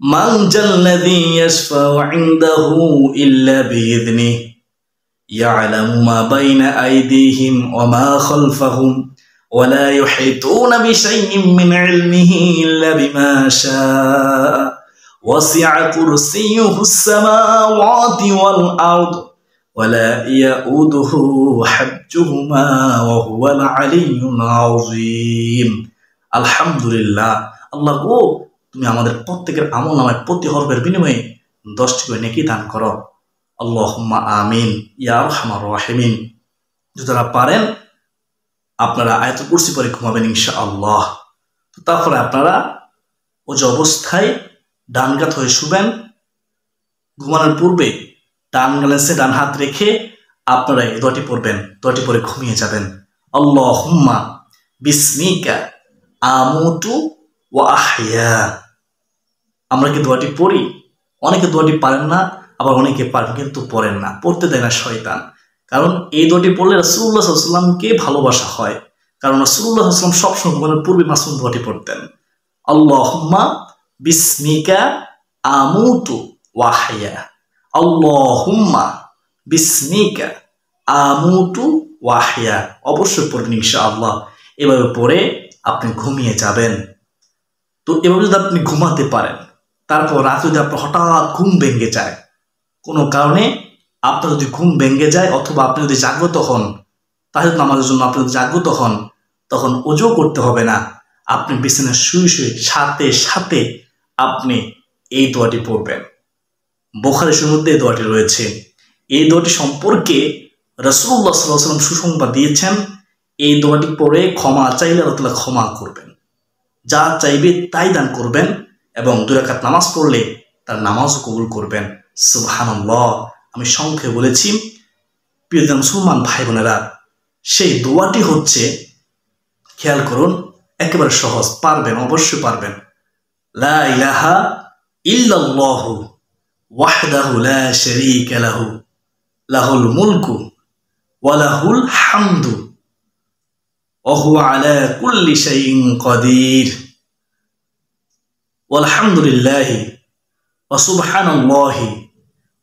মান জাল্লাযী ইয়াশফাউ ইনদাহু ইল্লা বিইذনিহি ইয়ালামু মা বাইনা আইদিহিম ওয়া মা খালফাহুম ওয়া লা ইউহিতুনা বিশাইইন মিন ইলমিহি ইল্লা বিমা শাআ ওয়াসি'a কুরসিয়্যুহুস সামাওয়াতি ওয়াল আরদ ওয়া লা ইয়াউদুহু হিফযুহুমা ওয়া হুয়াল আলিয়্যুল আযীম। আলহামদুলিল্লাহ। আল্লাহ গো, তুমি আমাদের প্রত্যেকের আমলনামায় প্রতি হরফের বিনিময়ে 10টি করে নেকি দান করো। আল্লাহুম্মা আমিন ইয়া আরহামার রাহিমিন। যারা পারেন আপনারা আয়াতুল কুরসি পড়ে ঘুমাবেন ইনশাআল্লাহ। তো তারপরে আপনারা ওই অবস্থায় ডান কাত হয়ে শুবেন। ঘুমানোর পূর্বে ডান গ্লাসে ডান হাত রেখে আপনারা এই দোয়াটি পড়বেন। দোয়াটি পরে ঘুমিয়ে যাবেন। আল্লাহুম্মা বিসমিকা আমুতু ওয়া আহইয়া। আমরা কি দোয়াটি পড়ি? অনেকে দোয়াটি পারেন না, আবার অনেকে পারেন কিন্তু পড়েন না, পড়তে দেয় না শয়তান। কারণ এই দোয়াটি পড়লে রাসূলুল্লাহ সাল্লাল্লাহু আলাইহি ওয়াসাল্লামকে ভালোবাসা হয়। কারণ রাসূলুল্লাহ সাল্লাল্লাহু আলাইহি ওয়াসাল্লাম সবসময় ঘুমানোর পূর্বে মাসুম দোয়াটি পড়তেন। আল্লাহুম্মা বিসমিকা আমুতু ওয়া আহইয়া। আল্লাহুম্মা বিসমিকা আমুতু ওয়া আহইয়া। অবশ্যই পড়বেন ইনশাআল্লাহ। এভাবে পড়ে আপনি ঘুমিয়ে যাবেন। তো এভাবে যদি আপনি ঘুমাতে পারেন, তারপর রাতে যদি আপনার হঠাৎ ঘুম ভেঙে যায়, কোনো কারণে আপনার যদি ঘুম ভেঙে যায় অথবা আপনি যদি জাগ্রত হন, তাহলে নামাজের জন্য আপনি যদি জাগ্রত হন, তখন ওযু করতে হবে না। আপনি বিছানায় শুয়ে শুয়ে সাথে সাথে আপনি এই দোয়াটি পড়বেন। বুখারী শরীফের মধ্যে এই দোয়াটি রয়েছে। এই দোয়াটি সম্পর্কে রাসূলুল্লাহ সাল্লাল্লাহু আলাইহি ওয়াসাল্লাম সুসংবাদ দিয়েছেন, এই দোয়াটি পড়ে ক্ষমা চাইলে আল্লাহ তাআলা ক্ষমা করবেন, যা চাইবে তাই দান করবেন, এবং 2 রাকাত নামাজ পড়লে তার নামাজও কবুল করবেন। সুবহানাল্লাহ। আমি সংক্ষেপে বলেছি। প্রিয় মুসলমান ভাই বোনেরা, সেই দোয়াটি হচ্ছে, খেয়াল করুন, একেবারে সহজ, পারবেন, অবশ্যই পারবেন। লা ইলাহা ইল্লাল্লাহু ওয়াহদাহু লা শারীকা লাহু লাহুল মুলকু ওয়া লাহুল হামদু ওয়া হুয়া আলা কুল্লি শাইইন কাদির ওয়ালহামদুলিল্লাহি ওয়া সুবহানাল্লাহি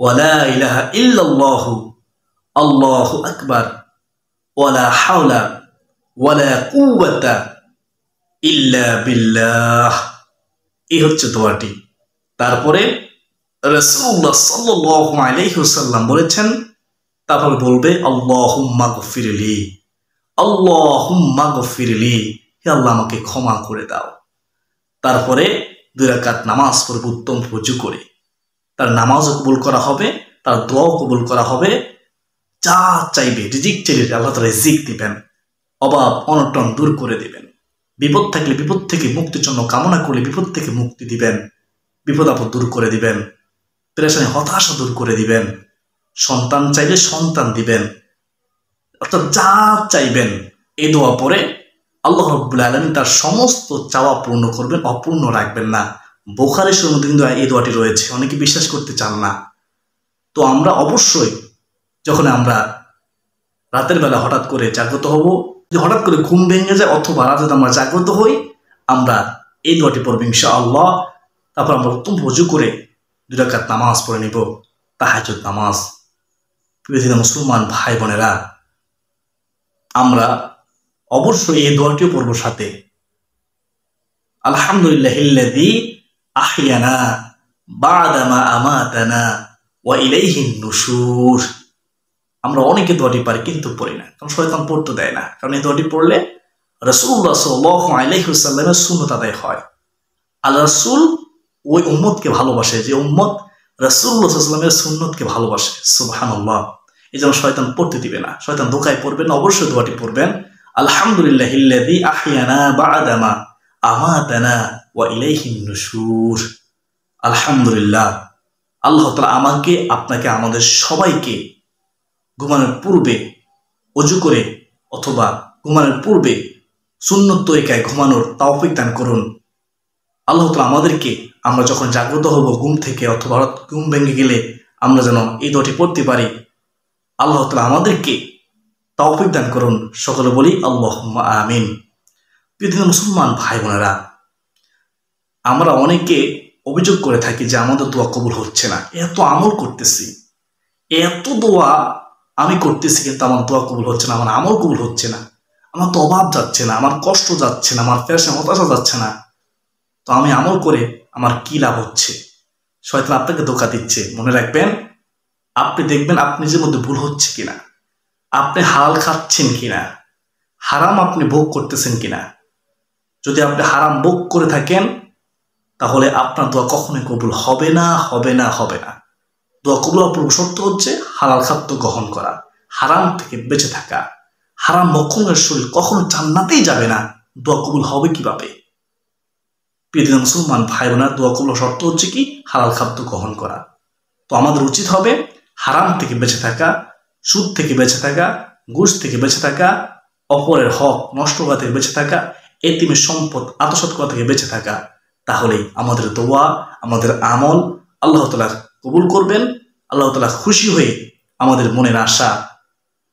ওয়া লা ইলাহা ইল্লাল্লাহু আল্লাহু আকবার ওয়া লা হাওলা ওয়া লা কুওয়াতা ইল্লা বিল্লাহ। এই হচ্ছে দোয়াটি। তারপরে রাসূলুল্লাহ সাল্লাল্লাহু আলাইহি ওয়াসাল্লাম বলেছেন, তারপর বলবে আল্লাহুম্মা গফিরলি, আল্লাহুম্মা গফিরলি, হে আল্লাহ আমাকে ক্ষমা করে দাও। তারপরে 2 রাকাত নামাজ পড়বে উত্তম ওযু করে। তার নামাজও কবুল করা হবে, তার দোয়াও কবুল করা হবে। যা চাইবে, রিজিক চাইলে আল্লাহ তাআলা রিজিক দিবেন, অভাব অনটন দূর করে দিবেন, বিপদ থাকলে বিপদ থেকে মুক্তির জন্য কামনা করলে বিপদ থেকে মুক্তি দিবেন, বিপদ আপদ দূর করে দিবেন, পেরেশানি হতাশা দূর করে দিবেন, সন্তান চাইলে সন্তান দিবেন। অর্থাৎ যা চাইবেন এই দোয়া পড়ে আল্লাহ রাব্বুল আলামিন তার সমস্ত চাওয়া পূর্ণ করবেন, অপূর্ণ রাখবেন না। বুখারী শরীফের মধ্যে কিন্তু এই দোয়াটি রয়েছে, অনেকে বিশ্বাস করতে চান না। তো আমরা অবশ্যই যখন আমরা রাতের বেলা হঠাৎ করে জাগ্রত হব, যদি হঠাৎ করে ঘুম ভেঙে যায় অথবা রাতে আমরা জাগ্রত হই, আমরা এই দোয়াটি পড়ব ইনশাআল্লাহ। তারপর আমরা উত্তম ওযু করে 2 রাকাত নামাজ পড়ে নিব, তাহাজ্জুদ নামাজ। প্রিয় মুসলমান ভাই বোনেরা, আমরা অবশ্যই এই দোয়াটিও পড়ব সাথে, আলহামদুলিল্লাহিল্লাযী আহইয়ানা বা'দা মা আমাতানা ওয়া ইলাইহিন নুশুর। আমরা অনেকে দোয়াটি পারি কিন্তু পড়ি না, কারণ শয়তান পড়তে দেয় না। কারণ এই দোয়াটি পড়লে রাসূলুল্লাহ সাল্লাল্লাহু আলাইহি ওয়াসাল্লামের সুন্নাত আদায় হয়। আল্লাহ রাসূল ওই উম্মতকে ভালোবাসে যে উম্মত রাসূলুল্লাহ সাল্লাল্লাহু আলাইহি ওয়াসাল্লামের সুন্নাতকে ভালোবাসে। সুবহানাল্লাহ। এই জন্য শয়তান পড়তে দিবে না, শয়তান ধোঁকায় পড়বেন না। অবশ্যই দোয়াটি পড়বেন, আলহামদুলিল্লাহিল্লাযী আহইয়ানা বা'দা মা আমাতানা ওয়া ইলাইহিন নুশুর। আলহামদুলিল্লাহ। আল্লাহ তাআলা আমাকে, আপনাকে, আমাদের সবাইকে ঘুমানোর পূর্বে ওযু করে অথবা ঘুমানোর পূর্বে সুন্নত তরিকায় ঘুমানোর তৌফিক দান করুন। আল্লাহ তাআলা আমাদেরকে, আমরা যখন জাগ্রত হব ঘুম থেকে অথবা ঘুম ভেঙে গেলে আমরা যেন এই দোয়াটি পড়তে পারি। আল্লাহ তাআলা আমাদেরকে তৌফিক দান করুন। সকলে বলি আল্লাহুম্মা আমিন। প্রিয় মুসলমান ভাই বোনেরা, আমরা অনেকে অভিযোগ করে থাকি যে আমাদের দোয়া কবুল হচ্ছে না, এত আমল করতেছি, এত দোয়া আমি করতেছি, কিন্তু আমার দোয়া কবুল হচ্ছে না, আমার আমল কবুল হচ্ছে না, আমার তো অভাব যাচ্ছে না, আমার কষ্ট যাচ্ছে না, আমার পেশা হতাশা যাচ্ছে না, তো আমি আমল করে আমার কি লাভ হচ্ছে? শয়তান আপনাকে ধোঁকা দিচ্ছে। মনে রাখবেন, আপনি দেখবেন আপনি নিজের মধ্যে ভুল হচ্ছে কিনা, আপনি হালাল খাচ্ছেন কিনা, হারাম আপনি ভোগ করতেছেন কিনা। যদি আপনি হারাম ভোগ করে থাকেন তাহলে আপনার দোয়া কখনোই কবুল হবে না, হবে না, হবে না। দোয়া কবুল হওয়ার শর্ত হচ্ছে হালাল খাদ্য গ্রহণ করা, হারাম থেকে বেঁচে থাকা। হারাম ভক্ষণের শরীর কখনো জান্নাতেই যাবে না, দোয়া কবুল হবে কিভাবে? প্রিয় মুসলমান ভাই বোনেরা, দোয়া কবুল শর্ত হচ্ছে কি? হালাল খাদ্য গ্রহণ করা। তো আমাদের উচিত হবে হারাম থেকে বেঁচে থাকা, সুদ থেকে বেঁচে থাকা, ঘুষ থেকে বেঁচে থাকা, অপরের হক নষ্ট করা থেকে বেঁচে থাকা, এতিমের সম্পদ আত্মসাৎ করা থেকে বেঁচে থাকা। তাহলেই আমাদের দোয়া, আমাদের আমল আল্লাহ তাআলা কবুল করবেন। আল্লাহ তাআলা খুশি হয়ে আমাদের মনের আশা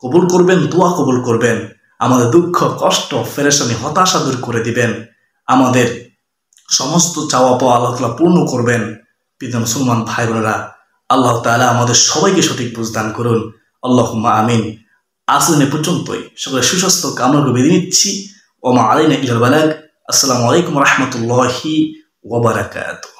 কবুল করবেন, দোয়া কবুল করবেন, আমাদের দুঃখ কষ্ট পেরেশানি হতাশা দূর করে দিবেন, আমাদের সমস্ত চাওয়া পাওয়া আল্লাহ তাআলা পূর্ণ করবেন। প্রিয় মুসলমান ভাই বোনেরা, আল্লাহ তাআলা আমাদের সবাইকে সঠিক বুঝ দান করুন। আল্লাহুম্মা আমিন। আজ এ পর্যন্তই, সকলে সুস্বাস্থ্য কামনা করে বিদায় নিচ্ছি। ওয়া মা আলাইনা ইল্লাল বালাগ। আসসালামু আলাইকুম ওয়া রাহমাতুল্লাহি ওয়া বারাকাতুহু।